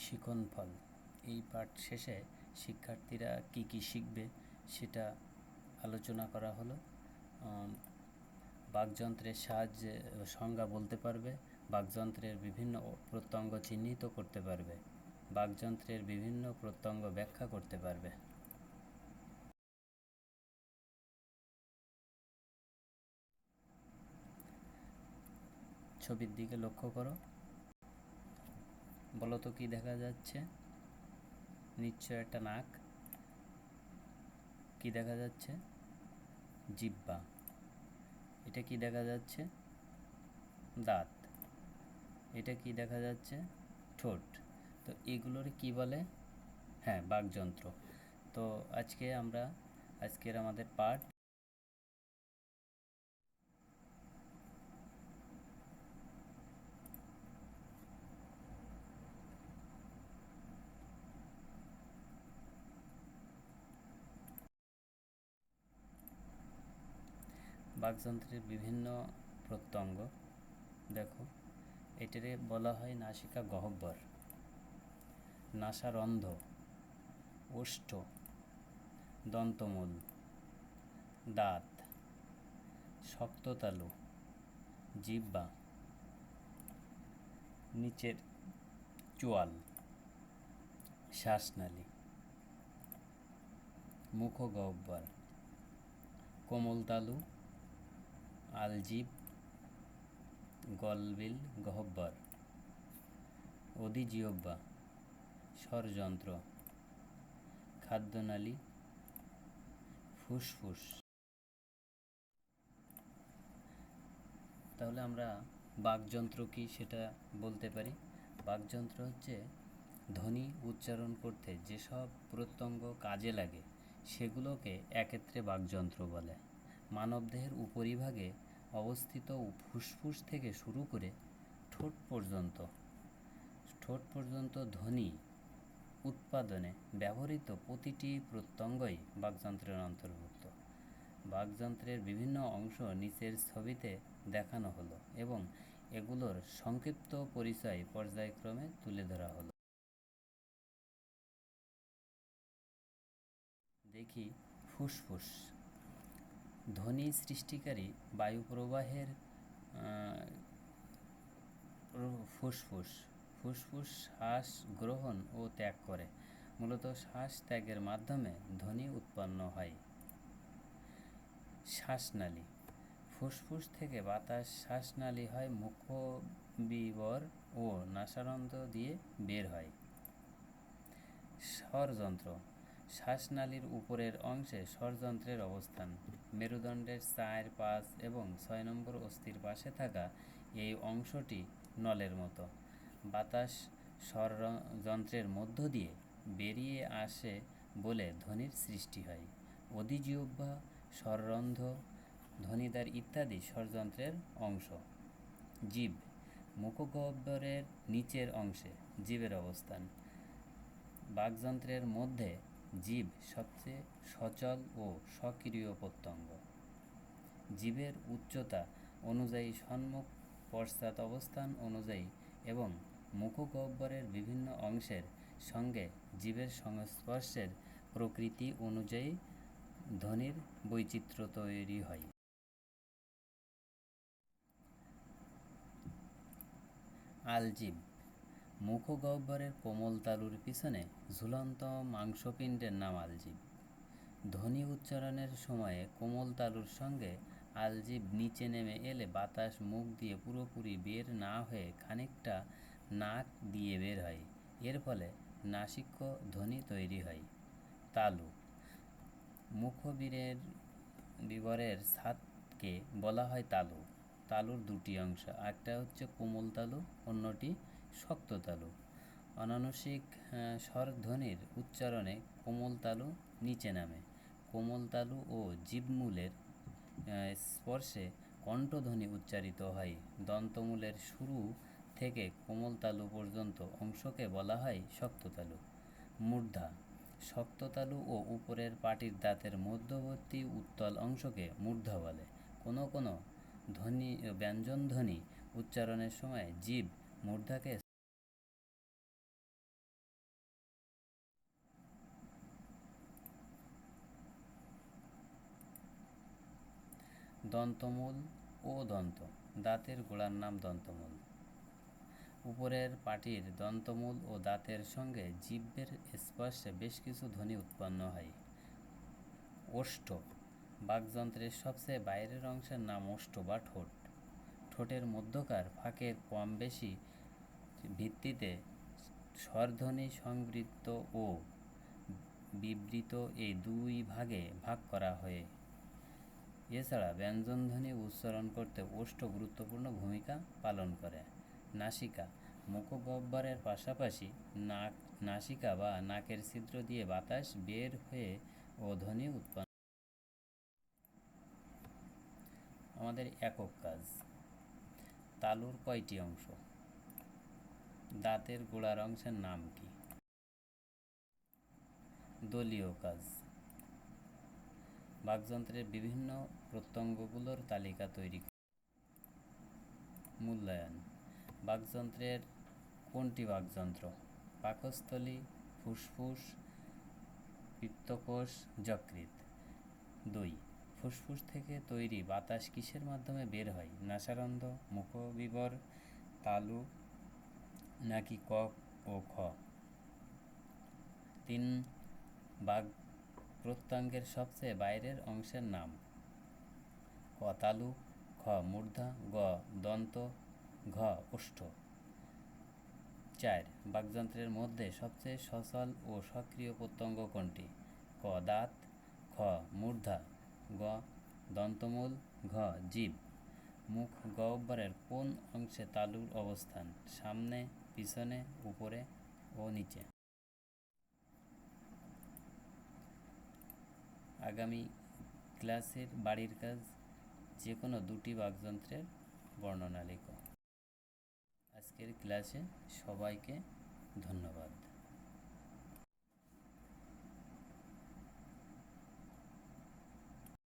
শিকনফল। এই পাঠ শেষে শিক্ষার্থীরা কি কি শিখবে সেটা আলোচনা করা হলো। বাকযন্ত্রের সাহায্যে সংজ্ঞা বলতে পারবে, বাকযন্ত্রের বিভিন্ন প্রত্যঙ্গ চিহ্নিত করতে পারবে, বাকযন্ত্রের বিভিন্ন প্রত্যঙ্গ ব্যাখ্যা করতে পারবে। ছবির দিকে লক্ষ্য করো, বলো তো কি দেখা যাচ্ছে? নিশ্চয় একটা নাক। কি দেখা যাচ্ছে? জিহ্বা। এটা কি দেখা যাচ্ছে? দাঁত। এটা কি দেখা যাচ্ছে? ঠোঁট। তো এগুলোর কি বলে? হ্যাঁ, বাকযন্ত্র। তো আজকের আমাদের পাঠ বাকযন্ত্রের বিভিন্ন প্রত্যঙ্গ। দেখো, এটারে বলা হয় নাসিকা গহ্বর, নাসারন্ধ্র, ওষ্ঠ, দন্তমূল, দাঁত, শক্ততালু, জিহ্বা, নিচের চোয়াল, শ্বাসনালী, মুখগহ্বর, কোমলতালু, আলজিভ, গলবিল গহ্বর, অধিজিহ্বা, স্বরযন্ত্র, খাদ্যনালী, ফুসফুস। তাহলে আমরা বাকযন্ত্র কি সেটা বলতে পারি। বাকযন্ত্র হচ্ছে ধ্বনি উচ্চারণ করতে যেসব প্রত্যঙ্গ কাজে লাগে সেগুলোকে একত্রে বাকযন্ত্র বলে। মানবদেহের উপরিভাগে অবস্থিত ফুসফুস থেকে শুরু করে ঠোঁট পর্যন্ত ধ্বনি উৎপাদনে ব্যবহৃত প্রতিটি প্রত্যঙ্গই বাকযন্ত্রের অন্তর্ভুক্ত। বাকযন্ত্রের বিভিন্ন অংশ নিচের ছবিতে দেখানো হলো এবং এগুলোর সংক্ষিপ্ত পরিচয় পর্যায়ক্রমে তুলে ধরা হলো। দেখি, ফুসফুস ধ্বনি সৃষ্টিকারী বায়ু প্রবাহের ফুসফুস। ফুসফুস শ্বাস গ্রহণ ও ত্যাগ করে। মূলত শ্বাস ত্যাগের মাধ্যমে ধ্বনি উৎপন্ন হয়। শ্বাসনালী। ফুসফুস থেকে বাতাস শ্বাসনালী হয় মুখবিবর ও নাসারন্ধ্র দিয়ে বের হয়। স্বরযন্ত্র। শ্বাসনালীর উপরের অংশে স্বরযন্ত্রের অবস্থান। মেরুদণ্ডের 4, 5 এবং 6 নম্বর অস্থির পাশে থাকা এই অংশটি নলের মতো। বাতাস স্বরযন্ত্রের মধ্য দিয়ে বেরিয়ে আসে বলে ধ্বনির সৃষ্টি হয়। অধিজিহ্বা, স্বররন্ধ্র, ধ্বনিদ্বার ইত্যাদি স্বরযন্ত্রের অংশ। জিভ। মুখগহ্বরের নিচের অংশে জিভের অবস্থান। বাকযন্ত্রের মধ্যে জিভ সবচেয়ে সচল ও সক্রিয় প্রত্যঙ্গ। জিভের উচ্চতা অনুযায়ী সম্মুখ পশ্চাৎ অবস্থান অনুযায়ী এবং মুখগহ্বরের বিভিন্ন অংশের সঙ্গে জিভের সংস্পর্শের প্রকৃতি অনুযায়ী ধ্বনির বৈচিত্র্য তৈরি হয়। আলজিভ। মুখগহ্বরের কোমল তালুর পিছনে ঝুলন্ত মাংসপিণ্ডের নাম আলজিভ। ধ্বনি উচ্চারণের সময়ে কোমল তালুর সঙ্গে আলজিভ নিচে নেমে এলে বাতাস মুখ দিয়ে পুরোপুরি বের না হয়ে খানিকটা নাক দিয়ে বের হয়। এর ফলে নাসিক্য ধ্বনি তৈরি হয়। তালু। মুখবিবরের ছাদকে বলা হয় তালু। তালুর দুটি অংশ, একটা হচ্ছে কোমল তালু, অন্যটি শক্ত তালু। অনানুষ্ঠানিক স্বরধ্বনির উচ্চারণে কোমল তালু নিচে নামে। কোমল তালু ও জিহ্বমূলের স্পর্শে কণ্ঠধ্বনি উচ্চারিত হয়। দন্তমূলের শুরু থেকে কোমল তালু পর্যন্ত অংশকে বলা হয় শক্ত তালু। মূর্ধা। শক্ত তালু ও উপরের পাটির দাঁতের মধ্যবর্তী উত্তল অংশকে মূর্ধা বলে। কোনো কোনো ব্যঞ্জনধ্বনি উচ্চারণের সময় জিভ মূর্ধাকে দন্তমূল ও দন্ত, দাঁতের গোড়ার নাম দন্তমূল। উপরের পাটির দন্তমূল ও দাঁতের সঙ্গে জিহ্বের স্পর্শে বেশ কিছু ধ্বনি উৎপন্ন হয়। ওষ্ঠ, বাকযন্ত্রের সবচেয়ে বাইরের অংশের নাম ওষ্ঠ বা ঠোঁট। ঠোঁটের মধ্যকার ফাঁকের কম বেশি ভিত্তিতে স্বরধ্বনি সংবৃত্ত ও বিবৃত এই দুই ভাগে ভাগ করা হয়। এছাড়া ব্যঞ্জনধ্বনি উচ্চারণ করতে ওষ্ঠ গুরুত্বপূর্ণ ভূমিকা পালন করে। নাসিকা, মুখগহ্বরের পাশাপাশি নাসিকা বা নাকের ছিদ্র দিয়ে বাতাস বের হয়ে ও ধ্বনি উৎপন্ন। আমাদের একক কাজ। তালুর কয়টি অংশ? দাঁতের গোড়ার অংশের নাম কি? দলীয় কাজ। বাকযন্ত্রের বিভিন্ন প্রত্যঙ্গগুলোর তালিকা তৈরি। মূল্যায়ন। বাকযন্ত্রের কোনটি বাকযন্ত্র? পাকস্থলী, ফুসফুস, পিত্তকোষ, যকৃৎ। 2. ফুসফুস থেকে তৈরি বাতাস কিসের মাধ্যমে বের হয়? নাসারন্ধ্র, মুখবিবর, তালু নাকি ক ও খ? 3. বাক প্রত্যঙ্গের সবচেয়ে বাইরের অংশের নাম? ক তালু, খ মূর্ধা, গ দন্ত, ঘ ওষ্ঠ। 4. বাকযন্ত্রের মধ্যে সবচেয়ে সচল ও সক্রিয় প্রত্যঙ্গ কোনটি? ক দাঁত, খ মূর্ধা, গ দন্তমূল, ঘ জিহ্ব। মুখ গহ্বরের কোন অংশে তালুর অবস্থান? সামনে, পিছনে, উপরে ও নিচে? আগামী ক্লাসের বাড়ির কাজ, যে কোনো দুটি বাকযন্ত্রের বর্ণনা লেখো। আজকের ক্লাসে সবাইকে ধন্যবাদ।